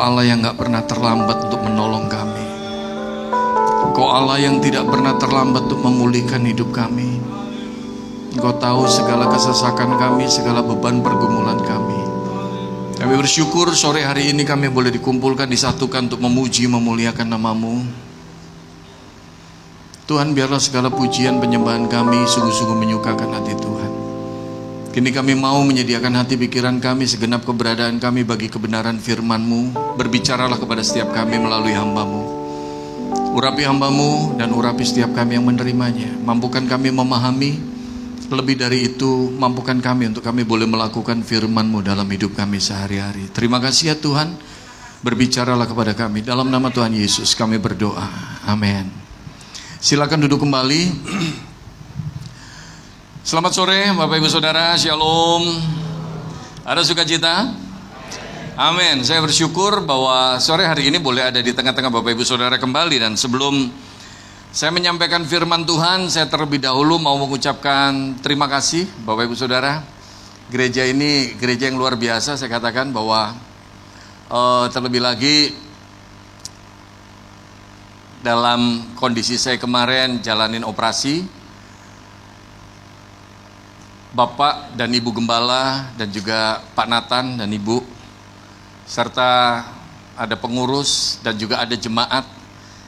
Allah yang gak pernah terlambat untuk menolong kami. Engkau Allah yang tidak pernah terlambat untuk memulihkan hidup kami. Engkau tahu segala kesesakan kami, segala beban pergumulan kami. Kami bersyukur sore hari ini kami boleh dikumpulkan, disatukan untuk memuji, memuliakan nama-Mu. Tuhan, biarlah segala pujian penyembahan kami sungguh-sungguh menyukakan hati Tuhan. Kini kami mau menyediakan hati pikiran kami, segenap keberadaan kami bagi kebenaran firman-Mu. Berbicaralah kepada setiap kami melalui hamba-Mu. Urapi hamba-Mu dan urapi setiap kami yang menerimanya. Mampukan kami memahami, lebih dari itu mampukan kami untuk kami boleh melakukan firman-Mu dalam hidup kami sehari-hari. Terima kasih ya Tuhan, berbicaralah kepada kami. Dalam nama Tuhan Yesus kami berdoa, amin. Silakan duduk kembali. Selamat sore Bapak Ibu Saudara, Shalom. Ada sukacita? Amin. Saya bersyukur bahwa sore hari ini boleh ada di tengah-tengah Bapak Ibu Saudara kembali. Dan sebelum saya menyampaikan firman Tuhan, saya terlebih dahulu mau mengucapkan terima kasih Bapak Ibu Saudara. Gereja ini gereja yang luar biasa, saya katakan bahwa terlebih lagi dalam kondisi saya kemarin jalanin operasi, Bapak dan Ibu Gembala dan juga Pak Nathan dan Ibu, serta ada pengurus dan juga ada jemaat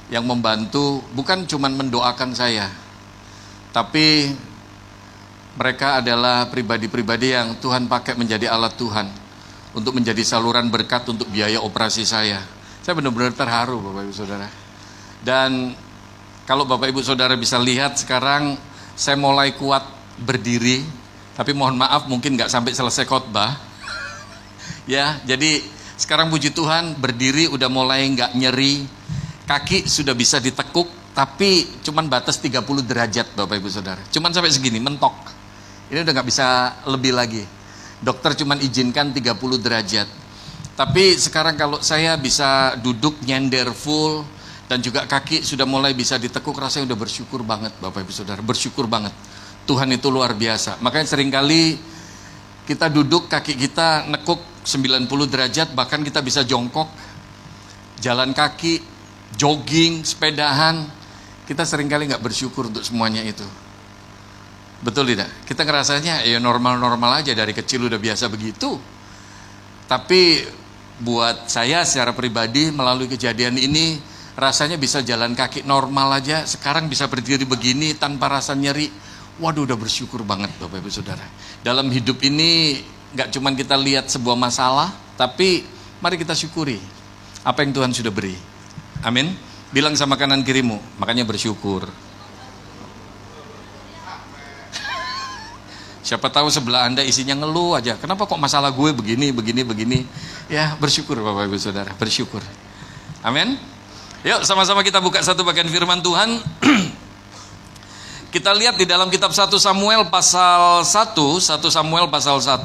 yang membantu, bukan cuma mendoakan saya, tapi mereka adalah pribadi-pribadi yang Tuhan pakai menjadi alat Tuhan untuk menjadi saluran berkat untuk biaya operasi saya. Saya benar-benar terharu Bapak Ibu Saudara. Dan kalau Bapak Ibu Saudara bisa lihat sekarang saya mulai kuat berdiri. Tapi mohon maaf mungkin gak sampai selesai khotbah. Ya, jadi sekarang puji Tuhan berdiri udah mulai gak nyeri. Kaki sudah bisa ditekuk, tapi cuman batas 30 derajat Bapak Ibu Saudara. Cuman sampai segini, mentok. Ini udah gak bisa lebih lagi. Dokter cuman izinkan 30 derajat. Tapi sekarang kalau saya bisa duduk nyender full, dan juga kaki sudah mulai bisa ditekuk, rasanya udah bersyukur banget Bapak Ibu Saudara. Bersyukur banget. Tuhan itu luar biasa. Makanya seringkali kita duduk, kaki kita nekuk 90 derajat, bahkan kita bisa jongkok, jalan kaki, jogging, sepedahan. Kita seringkali gak bersyukur untuk semuanya itu. Betul tidak? Kita ngerasanya ya normal-normal aja, dari kecil udah biasa begitu. Tapi buat saya secara pribadi melalui kejadian ini, rasanya bisa jalan kaki normal aja, sekarang bisa berdiri begini tanpa rasa nyeri. Waduh, udah bersyukur banget Bapak Ibu Saudara. Dalam hidup ini gak cuma kita lihat sebuah masalah, tapi mari kita syukuri apa yang Tuhan sudah beri. Amin. Bilang sama kanan kirimu, makanya bersyukur. Siapa tahu sebelah Anda isinya ngeluh aja. Kenapa kok masalah gue begini. Ya, bersyukur Bapak Ibu Saudara, bersyukur. Amin. Yuk sama-sama kita buka satu bagian firman Tuhan. Kita lihat di dalam kitab 1 Samuel pasal 1, 1 Samuel pasal 1.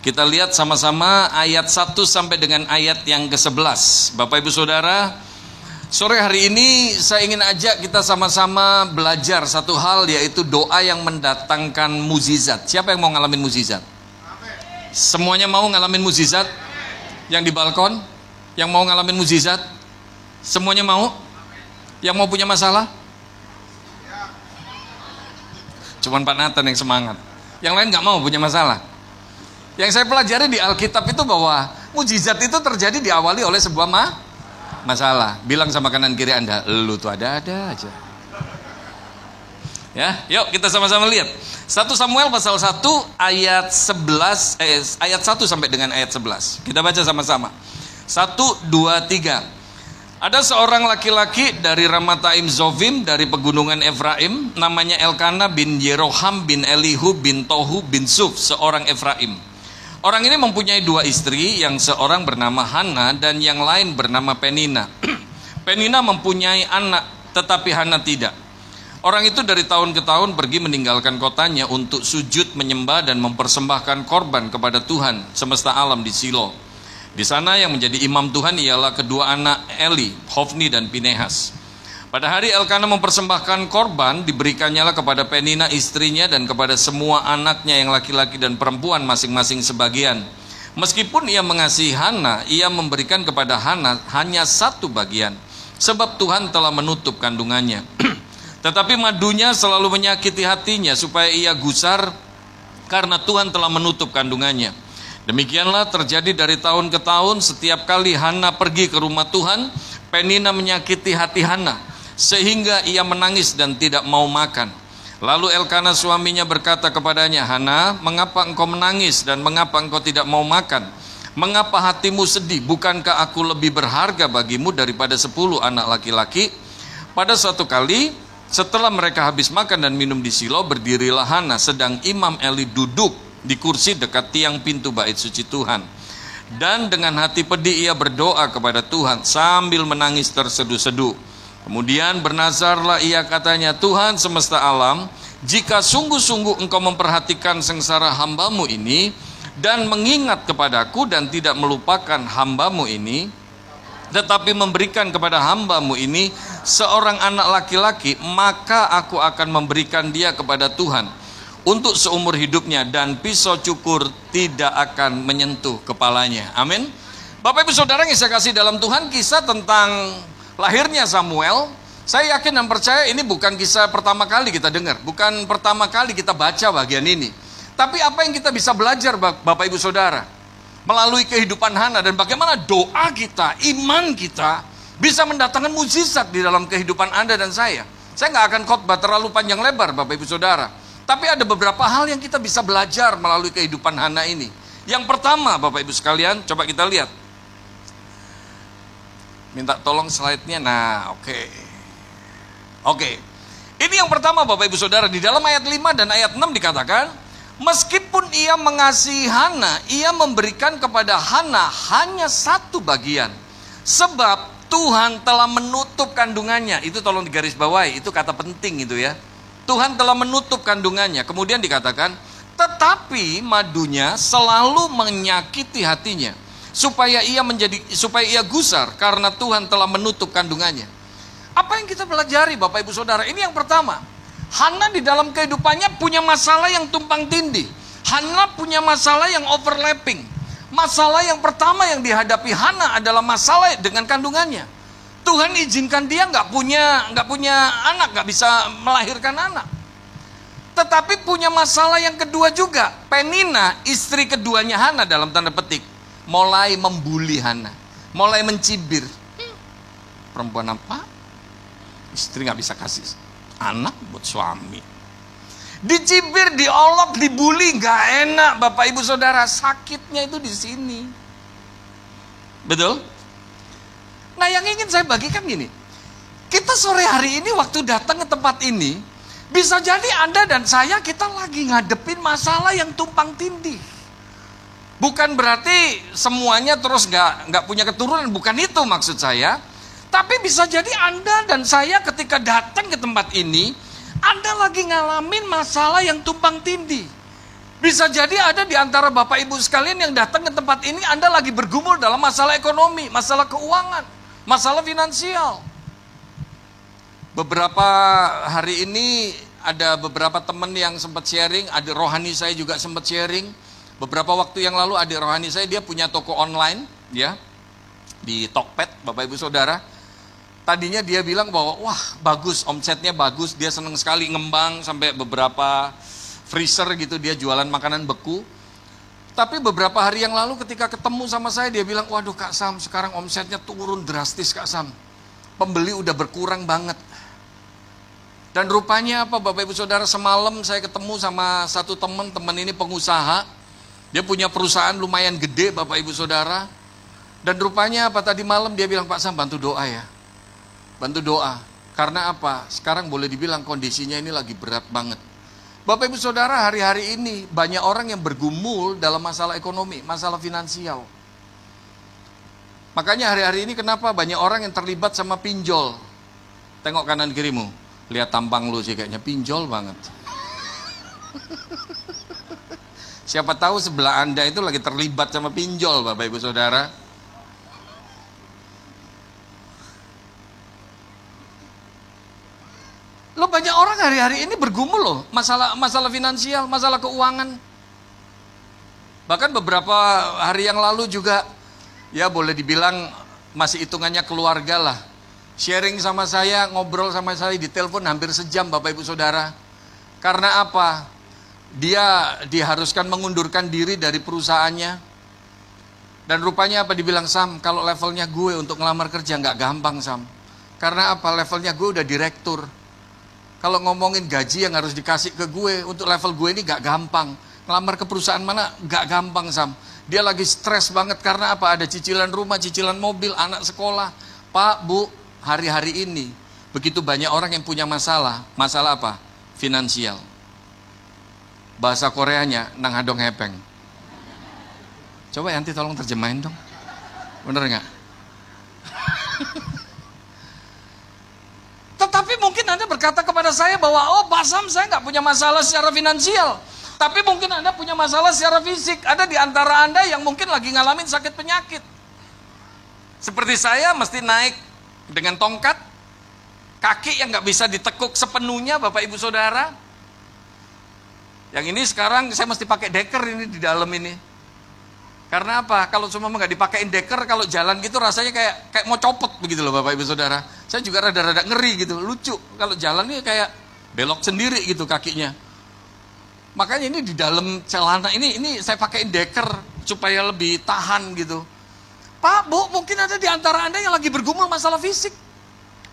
Kita lihat sama-sama ayat 1 sampai dengan ayat yang ke-11. Bapak Ibu Saudara, sore hari ini saya ingin ajak kita sama-sama belajar satu hal, yaitu doa yang mendatangkan mukjizat. Siapa yang mau ngalamin mukjizat? Semuanya mau ngalamin mukjizat? Yang di balkon? Yang mau ngalamin mukjizat? Semuanya mau? Yang mau punya masalah? Cuman Pak Nathan yang semangat. Yang lain gak mau punya masalah. Yang saya pelajari di Alkitab itu bahwa mukjizat itu terjadi diawali oleh sebuah masalah. Bilang sama kanan kiri Anda, lu tuh ada-ada aja. Ya, yuk kita sama-sama lihat. 1 Samuel pasal 1 ayat 11 ayat 1 sampai dengan ayat 11. Kita baca sama-sama. 1 2 3. Ada seorang laki-laki dari Ramataim Zofim, dari pegunungan Efraim, namanya Elkana bin Yeroham bin Elihu bin Tohu bin Suf, seorang Efraim. Orang ini mempunyai dua istri, yang seorang bernama Hana dan yang lain bernama Penina. Penina mempunyai anak, tetapi Hana tidak. Orang itu dari tahun ke tahun pergi meninggalkan kotanya untuk sujud, menyembah dan mempersembahkan korban kepada Tuhan semesta alam di Silo. Di sana yang menjadi imam Tuhan ialah kedua anak Eli, Hofni dan Pinehas. Pada hari Elkana mempersembahkan korban, diberikannya kepada Penina istrinya dan kepada semua anaknya yang laki-laki dan perempuan masing-masing sebagian. Meskipun ia mengasihi Hana, ia memberikan kepada Hana hanya satu bagian, sebab Tuhan telah menutup kandungannya. Tetapi madunya selalu menyakiti hatinya, supaya ia gusar karena Tuhan telah menutup kandungannya. Demikianlah terjadi dari tahun ke tahun. Setiap kali Hana pergi ke rumah Tuhan, Penina menyakiti hati Hana, sehingga ia menangis dan tidak mau makan. Lalu Elkana suaminya berkata kepadanya, Hana, mengapa engkau menangis dan mengapa engkau tidak mau makan? Mengapa hatimu sedih? Bukankah aku lebih berharga bagimu daripada 10 anak laki-laki? Pada suatu kali, setelah mereka habis makan dan minum di Silo, berdirilah Hana, sedang Imam Eli duduk di kursi dekat tiang pintu bait suci Tuhan. Dan dengan hati pedih ia berdoa kepada Tuhan sambil menangis terseduh-seduh. Kemudian bernazarlah ia, katanya, Tuhan semesta alam, jika sungguh-sungguh engkau memperhatikan sengsara hambamu ini dan mengingat kepadaku dan tidak melupakan hambamu ini, tetapi memberikan kepada hambamu ini seorang anak laki-laki, maka aku akan memberikan dia kepada Tuhan untuk seumur hidupnya, dan pisau cukur tidak akan menyentuh kepalanya. Amin. Bapak Ibu Saudara yang saya kasih dalam Tuhan, kisah tentang lahirnya Samuel, saya yakin dan percaya ini bukan kisah pertama kali kita dengar, bukan pertama kali kita baca bagian ini. Tapi apa yang kita bisa belajar Bapak Ibu Saudara melalui kehidupan Hana, dan bagaimana doa kita, iman kita bisa mendatangkan mukjizat di dalam kehidupan Anda dan saya. Saya nggak akan khotbah terlalu panjang lebar Bapak Ibu Saudara, tapi ada beberapa hal yang kita bisa belajar melalui kehidupan Hana ini. Yang pertama Bapak Ibu sekalian, coba kita lihat. Minta tolong slide-nya. Nah, oke. Ini yang pertama Bapak Ibu Saudara, di dalam ayat 5 dan ayat 6 dikatakan, meskipun ia mengasihi Hana, ia memberikan kepada Hana hanya satu bagian, sebab Tuhan telah menutup kandungannya. Itu tolong digarisbawahi, itu kata penting itu ya. Tuhan telah menutup kandungannya. Kemudian dikatakan, tetapi madunya selalu menyakiti hatinya, supaya ia gusar karena Tuhan telah menutup kandungannya. Apa yang kita pelajari Bapak Ibu Saudara? Ini yang pertama. Hana di dalam kehidupannya punya masalah yang tumpang tindih. Hana punya masalah yang overlapping. Masalah yang pertama yang dihadapi Hana adalah masalah dengan kandungannya. Tuhan izinkan dia nggak punya anak, nggak bisa melahirkan anak. Tetapi punya masalah yang kedua juga. Penina, istri keduanya Hana dalam tanda petik, mulai membuli Hana, mulai mencibir. Perempuan apa? Istri gak bisa kasih anak buat suami. Dicibir, diolok, dibully, gak enak Bapak Ibu Saudara. Sakitnya itu di sini. Betul? Nah, yang ingin saya bagikan gini. Kita sore hari ini waktu datang ke tempat ini, bisa jadi Anda dan saya kita lagi ngadepin masalah yang tumpang tindih. Bukan berarti semuanya terus nggak punya keturunan, bukan itu maksud saya. Tapi bisa jadi Anda dan saya ketika datang ke tempat ini, Anda lagi ngalamin masalah yang tumpang tindih. Bisa jadi ada di antara Bapak Ibu sekalian yang datang ke tempat ini, Anda lagi bergumul dalam masalah ekonomi, masalah keuangan, masalah finansial. Beberapa hari ini ada beberapa teman yang sempat sharing, ada rohani saya juga sempat sharing. Beberapa waktu yang lalu adik rohani saya, dia punya toko online ya di Tokped Bapak Ibu Saudara. Tadinya dia bilang bahwa wah bagus, omsetnya bagus, dia senang sekali ngembang sampai beberapa freezer gitu, dia jualan makanan beku. Tapi beberapa hari yang lalu ketika ketemu sama saya, dia bilang, waduh Kak Sam, sekarang omsetnya turun drastis Kak Sam, pembeli udah berkurang banget. Dan rupanya apa Bapak Ibu Saudara, semalam saya ketemu sama satu teman ini pengusaha. Dia punya perusahaan lumayan gede Bapak Ibu Saudara. Dan rupanya apa, tadi malam dia bilang, Pak Sam bantu doa ya. Bantu doa. Karena apa? Sekarang boleh dibilang kondisinya ini lagi berat banget. Bapak Ibu Saudara, hari-hari ini banyak orang yang bergumul dalam masalah ekonomi, masalah finansial. Makanya hari-hari ini kenapa banyak orang yang terlibat sama pinjol. Tengok kanan kirimu, lihat tampang lu sih kayaknya pinjol banget. Siapa tahu sebelah Anda itu lagi terlibat sama pinjol Bapak Ibu Saudara. Loh, banyak orang hari-hari ini bergumul loh, masalah finansial, masalah keuangan. Bahkan beberapa hari yang lalu juga, ya boleh dibilang masih hitungannya keluarga lah. Sharing sama saya, ngobrol sama saya di telepon hampir sejam Bapak Ibu Saudara. Karena apa? Dia diharuskan mengundurkan diri dari perusahaannya. Dan rupanya apa dibilang, Sam, kalau levelnya gue untuk ngelamar kerja nggak gampang, Sam. Karena apa? Levelnya gue udah direktur. Kalau ngomongin gaji yang harus dikasih ke gue, untuk level gue ini nggak gampang. Ngelamar ke perusahaan mana nggak gampang, Sam. Dia lagi stres banget karena apa? Ada cicilan rumah, cicilan mobil, anak sekolah. Pak, Bu, hari-hari ini begitu banyak orang yang punya masalah. Masalah apa? Finansial. Bahasa Koreanya, nang hadong hepeng. Coba Yanti tolong terjemahin dong. Bener nggak? Tetapi mungkin Anda berkata kepada saya bahwa, oh Pak Sam, saya nggak punya masalah secara finansial. Tapi mungkin Anda punya masalah secara fisik. Ada di antara Anda yang mungkin lagi ngalamin sakit penyakit. Seperti saya mesti naik dengan tongkat. Kaki yang nggak bisa ditekuk sepenuhnya Bapak Ibu Saudara. Yang ini sekarang saya mesti pakai deker ini di dalam ini. Karena apa? Kalau cuma nggak dipakein deker, kalau jalan gitu rasanya kayak mau copot begitu loh Bapak Ibu Saudara. Saya juga rada-rada ngeri gitu, lucu. Kalau jalan ini kayak belok sendiri gitu kakinya. Makanya ini di dalam celana ini saya pakein deker supaya lebih tahan gitu. Pak, Bu, mungkin ada di antara Anda yang lagi bergumul masalah fisik,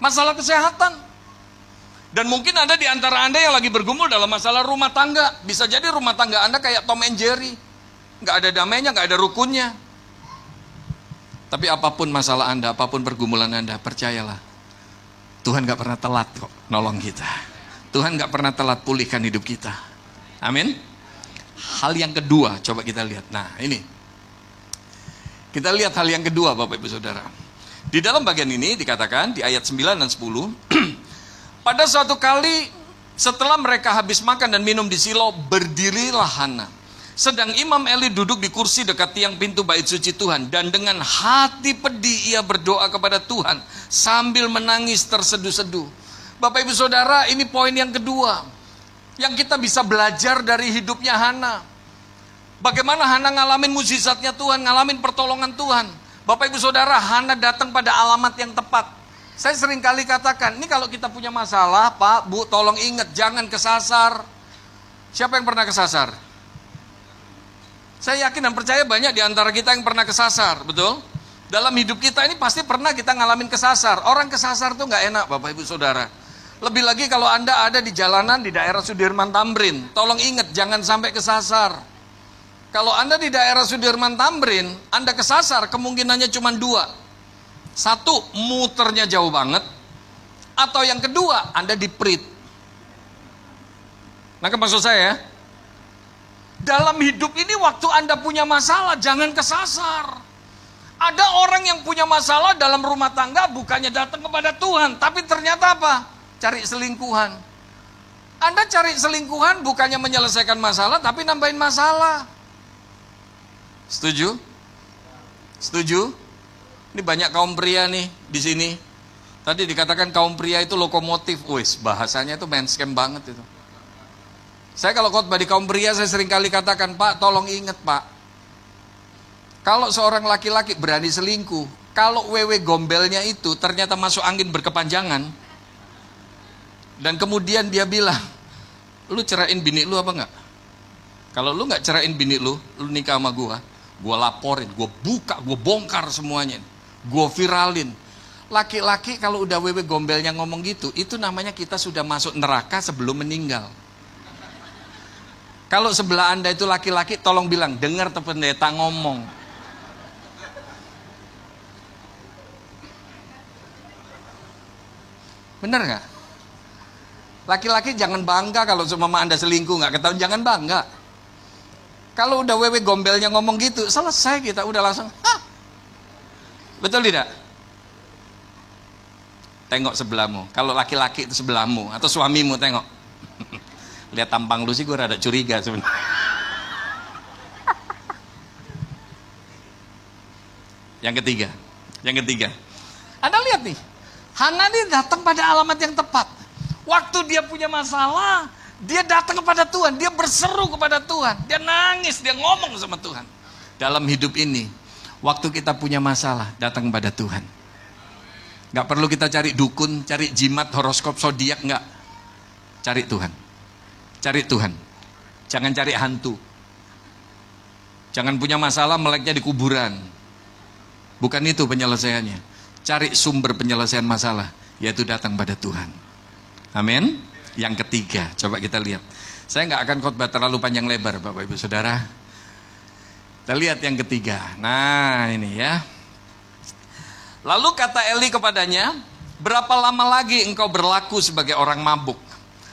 masalah kesehatan. Dan mungkin ada di antara Anda yang lagi bergumul dalam masalah rumah tangga. Bisa jadi rumah tangga Anda kayak Tom and Jerry. Nggak ada damainya, nggak ada rukunnya. Tapi apapun masalah Anda, apapun pergumulan Anda, percayalah, Tuhan nggak pernah telat kok nolong kita. Tuhan nggak pernah telat pulihkan hidup kita. Amin. Hal yang kedua, coba kita lihat. Nah ini, kita lihat hal yang kedua Bapak Ibu Saudara. Di dalam bagian ini dikatakan, di ayat 9 dan 10, pada suatu kali setelah mereka habis makan dan minum di Silo, berdirilah Hana. Sedang Imam Eli duduk di kursi dekat tiang pintu bait suci Tuhan. Dan dengan hati pedih ia berdoa kepada Tuhan sambil menangis terseduh-seduh. Bapak Ibu Saudara, ini poin yang kedua yang kita bisa belajar dari hidupnya Hana. Bagaimana Hana ngalamin mukjizatnya Tuhan, ngalamin pertolongan Tuhan. Bapak Ibu Saudara, Hana datang pada alamat yang tepat. Saya sering kali katakan, ini kalau kita punya masalah, Pak, Bu, tolong ingat, jangan kesasar. Siapa yang pernah kesasar? Saya yakin dan percaya banyak di antara kita yang pernah kesasar, betul? Dalam hidup kita ini pasti pernah kita ngalamin kesasar. Orang kesasar tuh nggak enak Bapak Ibu Saudara. Lebih lagi kalau Anda ada di jalanan di daerah Sudirman Tamrin. Tolong ingat, jangan sampai kesasar. Kalau Anda di daerah Sudirman Tamrin, Anda kesasar, kemungkinannya cuma dua. Satu, muternya jauh banget. Atau yang kedua, Anda diprit. Nah, maksud saya, dalam hidup ini waktu Anda punya masalah, jangan kesasar. Ada orang yang punya masalah dalam rumah tangga, bukannya datang kepada Tuhan, tapi ternyata apa? Cari selingkuhan. Anda cari selingkuhan bukannya menyelesaikan masalah, tapi nambahin masalah. Setuju? Setuju? Ini banyak kaum pria nih di sini. Tadi dikatakan kaum pria itu lokomotif. Wis, bahasanya itu main scam banget itu. Saya kalau khotbah di kaum pria, saya sering kali katakan, Pak, tolong ingat Pak, kalau seorang laki-laki berani selingkuh, kalau wewe gombelnya itu ternyata masuk angin berkepanjangan, dan kemudian dia bilang, lu ceraiin bini lu apa enggak? Kalau lu nggak ceraiin bini lu nikah sama gua laporin, gua buka, gua bongkar semuanya, gua viralin. Laki-laki kalau udah wewe gombelnya ngomong gitu, itu namanya kita sudah masuk neraka sebelum meninggal. Kalau sebelah Anda itu laki-laki, tolong bilang, dengar tuh pendeta ngomong. Bener nggak? Laki-laki jangan bangga kalau seumpama Anda selingkuh, nggak ketahuan, jangan bangga. Kalau udah wewe gombelnya ngomong gitu, selesai kita udah langsung, hah? Betul tidak? Tengok sebelahmu. Kalau laki-laki itu sebelahmu atau suamimu, tengok. Lihat tampang lu sih gue rada curiga sebenarnya. Yang ketiga. Anda lihat nih, Hana ini datang pada alamat yang tepat. Waktu dia punya masalah, Dia datang kepada Tuhan, dia berseru kepada Tuhan, dia nangis, dia ngomong sama Tuhan. Dalam hidup ini, waktu kita punya masalah, datang kepada Tuhan. Gak perlu kita cari dukun, cari jimat, horoskop, zodiak, enggak. Cari Tuhan. Cari Tuhan. Jangan cari hantu. Jangan punya masalah meleknya di kuburan. Bukan itu penyelesaiannya. Cari sumber penyelesaian masalah, yaitu datang pada Tuhan. Amin. Yang ketiga, coba kita lihat. Saya nggak akan khotbah terlalu panjang lebar, Bapak Ibu Saudara. Kita lihat yang ketiga. Nah, ini ya. Lalu kata Eli kepadanya, berapa lama lagi engkau berlaku sebagai orang mabuk?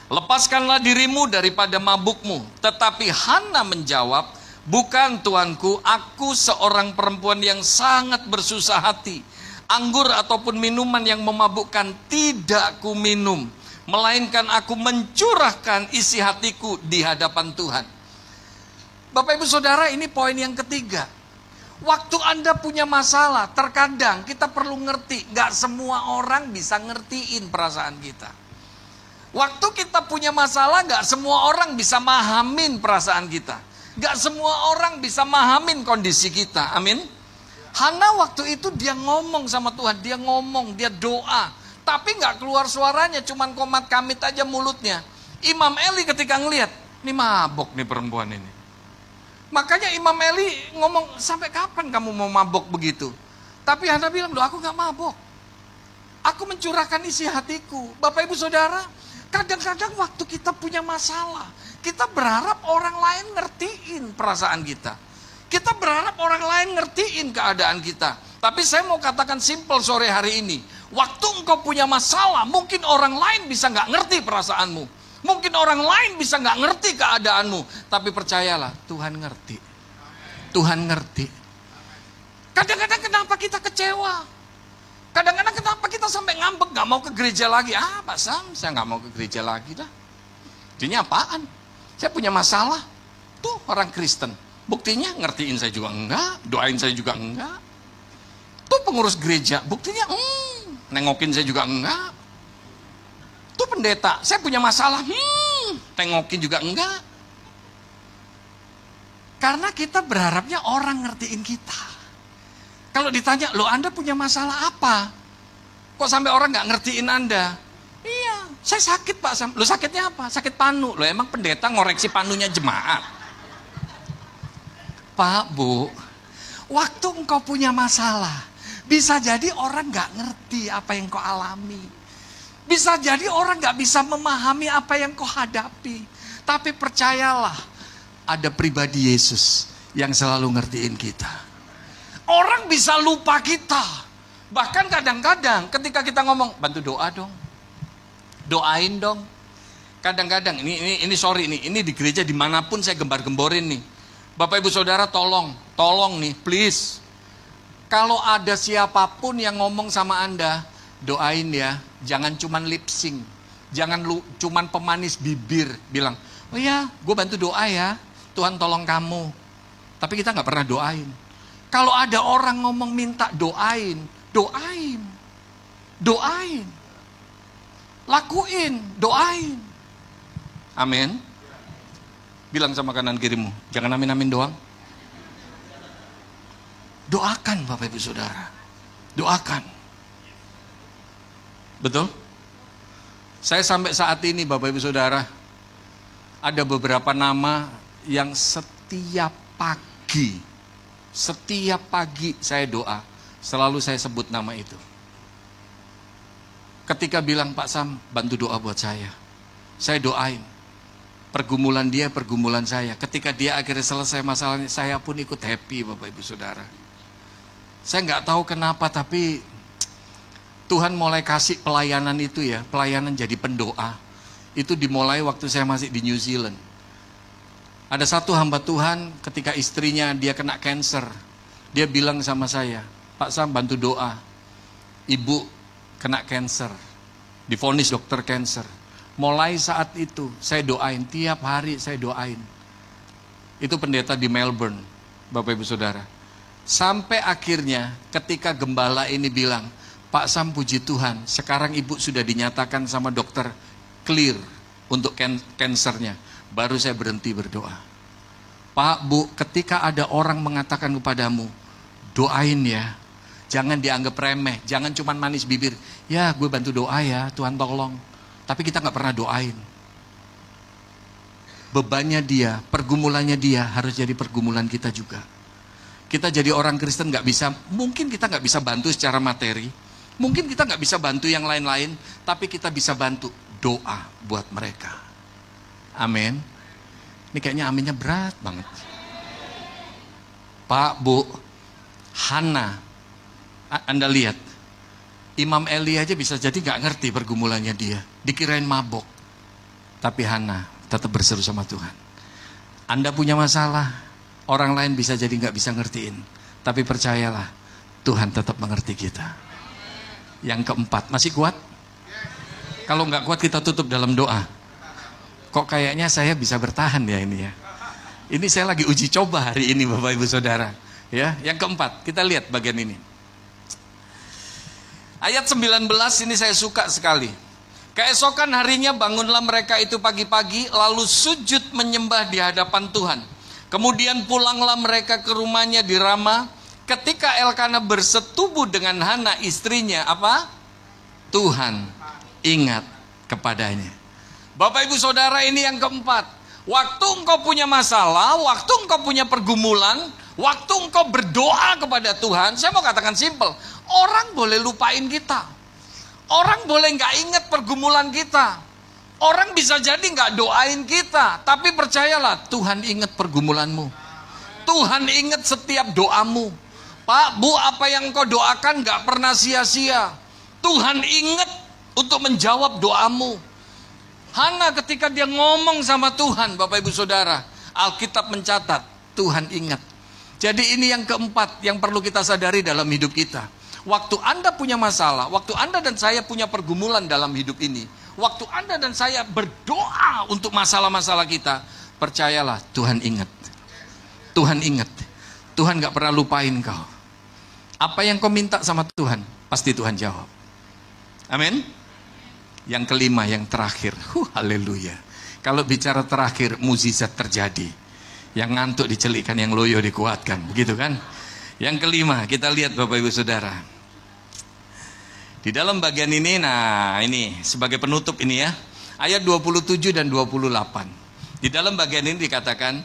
Lepaskanlah dirimu daripada mabukmu. Tetapi Hana menjawab, bukan tuanku, aku seorang perempuan yang sangat bersusah hati. Anggur ataupun minuman yang memabukkan tidak ku minum, melainkan aku mencurahkan isi hatiku di hadapan Tuhan. Bapak Ibu Saudara, ini poin yang ketiga. Waktu Anda punya masalah, terkadang kita perlu ngerti, gak semua orang bisa ngertiin perasaan kita. Waktu kita punya masalah, gak semua orang bisa mahamin perasaan kita. Gak semua orang bisa mahamin kondisi kita, amin. Hana waktu itu dia ngomong sama Tuhan, dia ngomong, dia doa. Tapi gak keluar suaranya, cuman komat kamit aja mulutnya. Imam Eli ketika ngelihat, ini mabok nih perempuan ini. Makanya Imam Eli ngomong, sampai kapan kamu mau mabok begitu? Tapi Hana bilang, loh aku gak mabok. Aku mencurahkan isi hatiku. Bapak Ibu Saudara, kadang-kadang waktu kita punya masalah, kita berharap orang lain ngertiin perasaan kita. Kita berharap orang lain ngertiin keadaan kita. Tapi saya mau katakan simple sore hari ini. Waktu engkau punya masalah, mungkin orang lain bisa gak ngerti perasaanmu. Mungkin orang lain bisa gak ngerti keadaanmu. Tapi percayalah, Tuhan ngerti. Tuhan ngerti. Kadang-kadang kenapa kita kecewa? Kadang-kadang kenapa kita sampai ngambek, gak mau ke gereja lagi? Ah Pak Sam, saya gak mau ke gereja lagi dah. Jadinya apaan? Saya punya masalah. Tuh orang Kristen. Buktinya ngertiin saya juga enggak, doain saya juga enggak. Tuh pengurus gereja, buktinya nengokin saya juga enggak. Tuh pendeta, saya punya masalah, tengokin juga enggak. Karena kita berharapnya orang ngertiin kita. Kalau ditanya, loh Anda punya masalah apa? Kok sampai orang gak ngertiin Anda? Iya, saya sakit Pak Sam. Loh sakitnya apa? Sakit panu. Loh emang pendeta ngoreksi panunya jemaat? Pak, Bu, waktu engkau punya masalah, bisa jadi orang gak ngerti apa yang kau alami. Bisa jadi orang gak bisa memahami apa yang kau hadapi. Tapi percayalah, ada pribadi Yesus yang selalu ngertiin kita. Orang bisa lupa kita. Bahkan kadang-kadang ketika kita ngomong, bantu doa dong. Doain dong. Kadang-kadang, ini sorry nih, ini di gereja dimanapun saya gembar-gemborin nih. Bapak Ibu Saudara tolong nih please. Kalau ada siapapun yang ngomong sama Anda, doain ya. Jangan cuman lip sync. Jangan cuman pemanis bibir bilang, oh ya gue bantu doa ya, Tuhan tolong kamu. Tapi kita gak pernah doain. Kalau ada orang ngomong minta doain. Lakuin, doain. Amin. Bilang sama kanan kirimu, jangan amin-amin doang. Doakan Bapak Ibu Saudara. Doakan. Betul? Saya sampai saat ini Bapak Ibu Saudara, ada beberapa nama yang setiap pagi saya doa, selalu saya sebut nama itu. Ketika bilang Pak Sam, bantu doa buat saya doain. Pergumulan dia, pergumulan saya. Ketika dia akhirnya selesai masalahnya, saya pun ikut happy Bapak Ibu Saudara. Saya nggak tahu kenapa, tapi Tuhan mulai kasih pelayanan itu ya, pelayanan jadi pendoa. Itu dimulai waktu saya masih di New Zealand. Ada satu hamba Tuhan ketika istrinya dia kena cancer. Dia bilang sama saya, Pak Sam bantu doa. Ibu kena cancer, divonis dokter cancer. Mulai saat itu saya doain, tiap hari saya doain. Itu pendeta di Melbourne, Bapak Ibu Saudara. Sampai akhirnya ketika gembala ini bilang, Pak Sam puji Tuhan, sekarang ibu sudah dinyatakan sama dokter clear, untuk kansernya. Baru saya berhenti berdoa. Pak, Bu, ketika ada orang mengatakan kepadamu, doain ya, jangan dianggap remeh, jangan cuma manis bibir. Ya, gue bantu doa ya, Tuhan tolong. Tapi kita nggak pernah doain. Bebannya dia, pergumulannya dia harus jadi pergumulan kita juga. Kita jadi orang Kristen nggak bisa, mungkin kita nggak bisa bantu secara materi, mungkin kita nggak bisa bantu yang lain-lain, tapi kita bisa bantu doa buat mereka. Amin. Ini kayaknya aminnya berat banget. Pak, Bu, Hana, Anda lihat, Imam Eli aja bisa jadi nggak ngerti pergumulannya dia, dikirain mabok, tapi Hana tetap berseru sama Tuhan. Anda punya masalah, orang lain bisa jadi nggak bisa ngertiin, tapi percayalah, Tuhan tetap mengerti kita. Yang keempat, masih kuat? Kalau nggak kuat kita tutup dalam doa. Kok kayaknya saya bisa bertahan ya ini ya. Ini saya lagi uji coba hari ini Bapak Ibu Saudara. Ya, yang keempat, kita lihat bagian ini. Ayat 19 ini saya suka sekali. Keesokan harinya bangunlah mereka itu pagi-pagi, lalu sujud menyembah di hadapan Tuhan. Kemudian pulanglah mereka ke rumahnya di Rama. Ketika Elkana bersetubuh dengan Hana istrinya, apa? Tuhan ingat kepadanya. Bapak Ibu Saudara, ini yang keempat. Waktu engkau punya masalah, waktu engkau punya pergumulan, waktu engkau berdoa kepada Tuhan, saya mau katakan simple, orang boleh lupain kita. Orang boleh nggak ingat pergumulan kita. Orang bisa jadi nggak doain kita, tapi percayalah, Tuhan ingat pergumulanmu. Tuhan ingat setiap doamu. Pak, Bu, apa yang engkau doakan nggak pernah sia-sia. Tuhan ingat untuk menjawab doamu. Hana ketika dia ngomong sama Tuhan, Bapak Ibu Saudara, Alkitab mencatat, Tuhan ingat. Jadi ini yang keempat yang perlu kita sadari dalam hidup kita. Waktu Anda punya masalah, waktu Anda dan saya punya pergumulan dalam hidup ini, waktu Anda dan saya berdoa untuk masalah-masalah kita, percayalah, Tuhan ingat. Tuhan ingat. Tuhan gak pernah lupain kau. Apa yang kau minta sama Tuhan, pasti Tuhan jawab. Amin. Yang kelima, yang terakhir. Haleluya. Kalau bicara terakhir, mukjizat terjadi. Yang ngantuk dicelikkan, yang loyo dikuatkan. Begitu kan? Yang kelima, kita lihat Bapak Ibu Saudara. Di dalam bagian ini, nah ini sebagai penutup ini ya. Ayat 27 dan 28. Di dalam bagian ini dikatakan,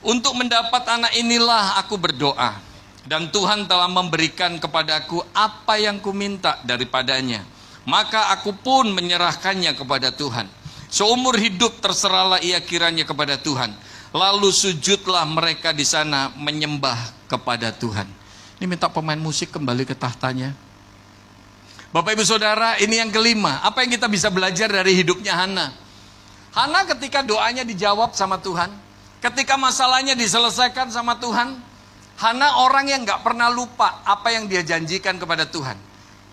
untuk mendapat anak inilah aku berdoa. Dan Tuhan telah memberikan kepadaku apa yang kuminta daripadanya. Maka aku pun menyerahkannya kepada Tuhan. Seumur hidup terserahlah ia kiranya kepada Tuhan. Lalu sujudlah mereka di sana menyembah kepada Tuhan. Ini minta pemain musik kembali ke tahtanya. Bapak Ibu Saudara, ini yang kelima. Apa yang kita bisa belajar dari hidupnya Hana? Hana ketika doanya dijawab sama Tuhan, ketika masalahnya diselesaikan sama Tuhan, Hana orang yang gak pernah lupa apa yang dia janjikan kepada Tuhan.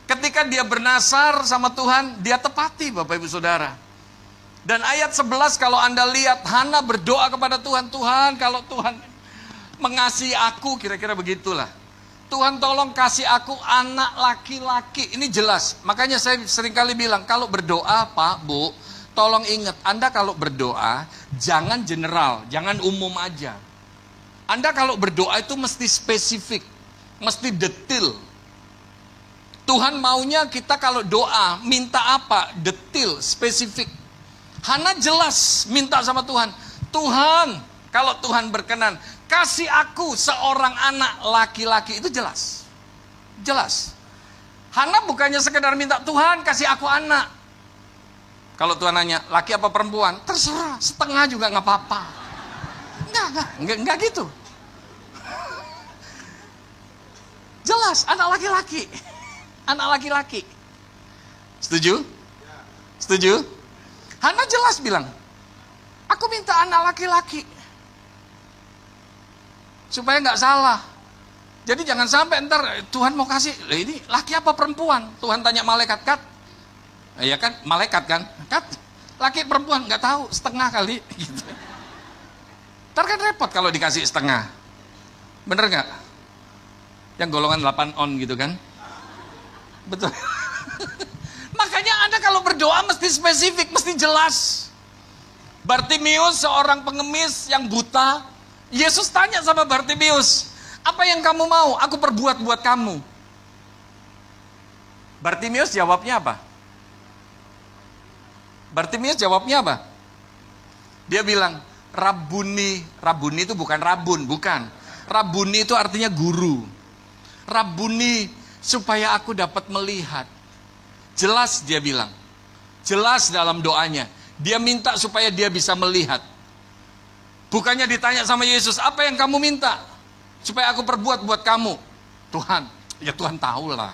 Ketika dia bernasar sama Tuhan, dia tepati Bapak Ibu Saudara. Dan ayat 11 kalau Anda lihat, Hana berdoa kepada Tuhan, Tuhan kalau Tuhan mengasihi aku, kira-kira begitulah. Tuhan tolong kasih aku anak laki-laki. Ini jelas. Makanya saya seringkali bilang, kalau berdoa Pak, Bu, tolong ingat, Anda kalau berdoa, jangan general, jangan umum aja. Anda kalau berdoa itu mesti spesifik, mesti detail. Tuhan maunya kita kalau doa, minta apa? Detail, spesifik. Hana jelas minta sama Tuhan, Tuhan, kalau Tuhan berkenan, kasih aku seorang anak laki-laki. Itu jelas. Jelas. Hana bukannya sekedar minta, Tuhan kasih aku anak. Kalau Tuhan nanya, laki apa perempuan? Terserah, setengah juga gak apa-apa. Enggak gitu. Jelas, anak laki-laki. Anak laki-laki. Setuju? Setuju? Hana jelas bilang, aku minta anak laki-laki. Supaya nggak salah. Jadi jangan sampai ntar Tuhan mau kasih, ini laki apa perempuan? Tuhan tanya malaikat, Kat. Ya kan, malaikat kan? Kat, laki perempuan nggak tahu, setengah kali. Gitu. Ntar kan repot kalau dikasih setengah. Bener nggak? Yang golongan 8 on gitu kan? Betul. Makanya Anda kalau berdoa mesti spesifik, mesti jelas. Bartimius seorang pengemis yang buta. Yesus tanya sama Bartimius, apa yang kamu mau? Aku perbuat buat kamu. Bartimius jawabnya apa? Bartimius jawabnya apa? Dia bilang, Rabuni. Rabuni itu bukan rabun, bukan. Rabuni itu artinya guru. Rabuni, supaya aku dapat melihat. Jelas dia bilang. Jelas dalam doanya. Dia minta supaya dia bisa melihat. Bukannya ditanya sama Yesus, apa yang kamu minta? Supaya aku perbuat buat kamu. Tuhan, ya Tuhan tahulah.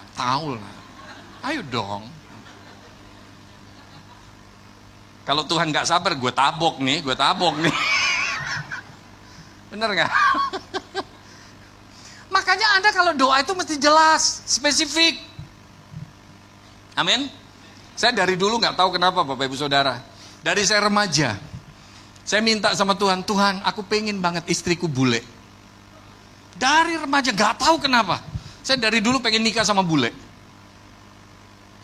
Ayo dong. Kalau Tuhan gak sabar, gue tabok nih. Bener gak? Makanya Anda kalau doa itu mesti jelas, spesifik. Amin. Saya dari dulu gak tahu kenapa Bapak Ibu Saudara. Dari saya remaja, saya minta sama Tuhan, Tuhan aku pengen banget istriku bule. Dari remaja gak tahu kenapa. Saya dari dulu pengen nikah sama bule.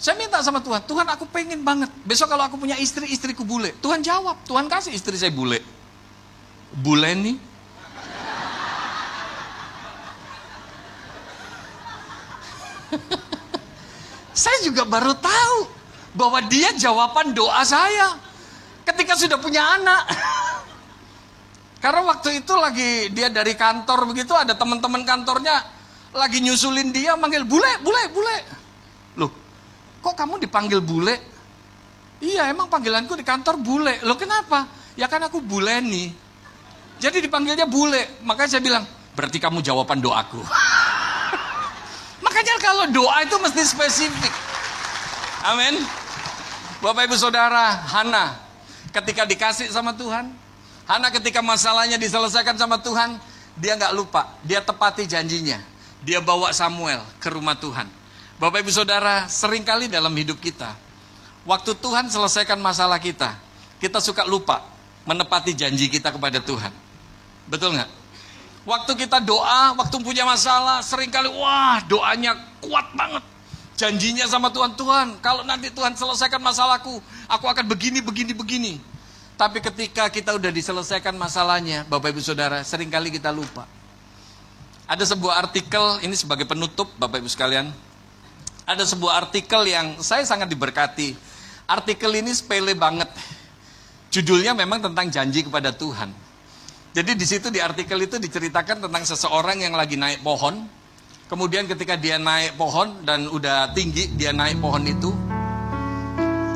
Saya minta sama Tuhan, Tuhan aku pengen banget. Besok kalau aku punya istri, istriku bule. Tuhan jawab, Tuhan kasih istri saya bule. Bule nih. Saya juga baru tahu bahwa dia jawaban doa saya ketika sudah punya anak. Karena waktu itu lagi dia dari kantor begitu, ada teman-teman kantornya lagi nyusulin dia, manggil bule. Loh, kok kamu dipanggil bule? Iya, emang panggilanku di kantor bule. Loh kenapa? Ya kan aku bule nih. Jadi dipanggilnya bule. Makanya saya bilang, berarti kamu jawaban doaku. Makanya kalau doa itu mesti spesifik. Amin. Bapak Ibu Saudara, Hana ketika dikasih sama Tuhan, Hana ketika masalahnya diselesaikan sama Tuhan, dia gak lupa, dia tepati janjinya. Dia bawa Samuel ke rumah Tuhan. Bapak Ibu Saudara, seringkali dalam hidup kita, waktu Tuhan selesaikan masalah kita suka lupa menepati janji kita kepada Tuhan. Betul gak? Waktu kita doa, waktu punya masalah, seringkali wah doanya kuat banget. Janjinya sama Tuhan, Tuhan kalau nanti Tuhan selesaikan masalahku, aku akan begini. Tapi ketika kita udah diselesaikan masalahnya, Bapak Ibu Saudara, seringkali kita lupa. Ada sebuah artikel, ini sebagai penutup Bapak Ibu sekalian. Ada sebuah artikel yang saya sangat diberkati. Artikel ini sepele banget. Judulnya memang tentang janji kepada Tuhan. Jadi di situ di artikel itu diceritakan tentang seseorang yang lagi naik pohon. Kemudian ketika dia naik pohon dan udah tinggi, dia naik pohon itu,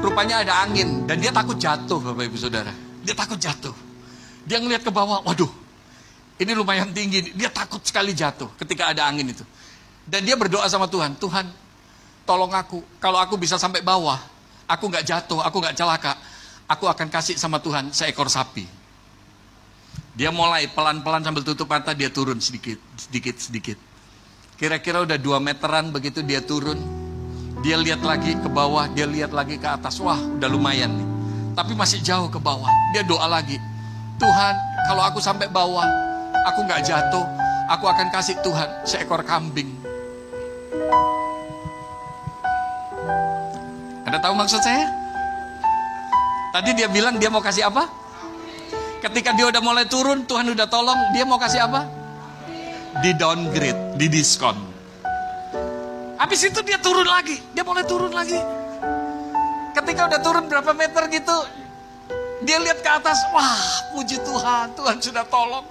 rupanya ada angin dan dia takut jatuh, Bapak Ibu Saudara. Dia takut jatuh. Dia ngelihat ke bawah, waduh, ini lumayan tinggi. Dia takut sekali jatuh ketika ada angin itu. Dan dia berdoa sama Tuhan, Tuhan, tolong aku. Kalau aku bisa sampai bawah, aku nggak jatuh, aku nggak celaka, aku akan kasih sama Tuhan seekor sapi. Dia mulai pelan-pelan sambil tutup mata, dia turun sedikit. Kira-kira udah 2 meteran begitu dia turun. Dia lihat lagi ke bawah, dia lihat lagi ke atas. Wah, udah lumayan nih. Tapi masih jauh ke bawah. Dia doa lagi. Tuhan, kalau aku sampai bawah, aku nggak jatuh, aku akan kasih Tuhan seekor kambing. Anda tahu maksud saya? Tadi dia bilang dia mau kasih apa? Ketika dia udah mulai turun, Tuhan udah tolong, dia mau kasih apa? Di downgrade, di diskon. Habis itu dia turun lagi, dia mulai turun lagi. Ketika udah turun berapa meter gitu, dia lihat ke atas, wah puji Tuhan, Tuhan sudah tolong.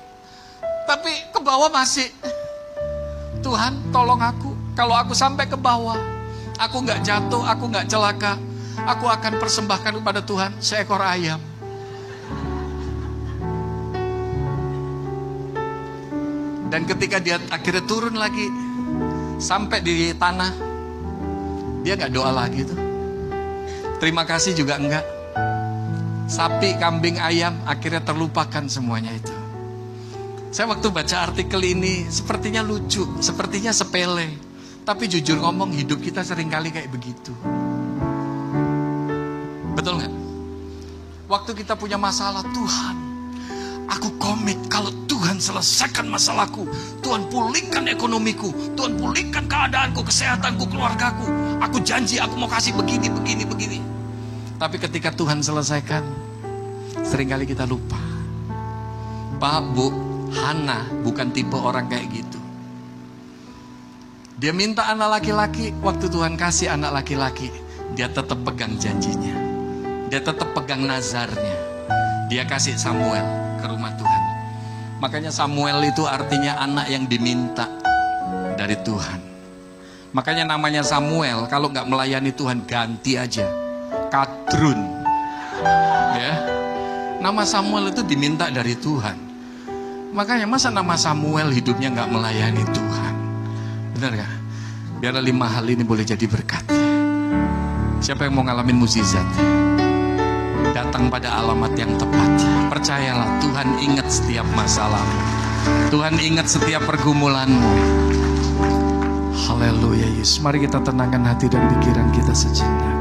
Tapi ke bawah masih, Tuhan tolong aku, kalau aku sampai ke bawah, aku gak jatuh, aku gak celaka, aku akan persembahkan kepada Tuhan seekor ayam. Dan ketika dia akhirnya turun lagi, sampai di tanah, dia gak doa lagi tuh. Terima kasih juga enggak. Sapi, kambing, ayam, akhirnya terlupakan semuanya itu. Saya waktu baca artikel ini, sepertinya lucu, sepertinya sepele. Tapi jujur ngomong, hidup kita seringkali kayak begitu. Betul gak? Waktu kita punya masalah, Tuhan, aku komit kalau Tuhan selesaikan masalahku, Tuhan pulihkan ekonomiku, Tuhan pulihkan keadaanku, kesehatanku, keluargaku. Aku janji aku mau kasih begini. Tapi ketika Tuhan selesaikan, Seringkali kita lupa. Pak, Bu, Hana bukan tipe orang kayak gitu. Dia minta anak laki-laki, waktu Tuhan kasih anak laki-laki, dia tetap pegang janjinya. Dia tetap pegang nazarnya. Dia kasih Samuel ke rumah Tuhan. Makanya Samuel itu artinya anak yang diminta dari Tuhan. Makanya namanya Samuel, kalau nggak melayani Tuhan ganti aja, Kadrun. Ya, nama Samuel itu diminta dari Tuhan. Makanya masa nama Samuel hidupnya nggak melayani Tuhan? Benar gak? Biar 5 hal ini boleh jadi berkat. Siapa yang mau ngalamin mukjizat? Datang pada alamat yang tepat. Percayalah, Tuhan ingat setiap masalahmu. Tuhan ingat setiap pergumulanmu. Haleluya Yesus. Mari kita tenangkan hati dan pikiran kita sejenak.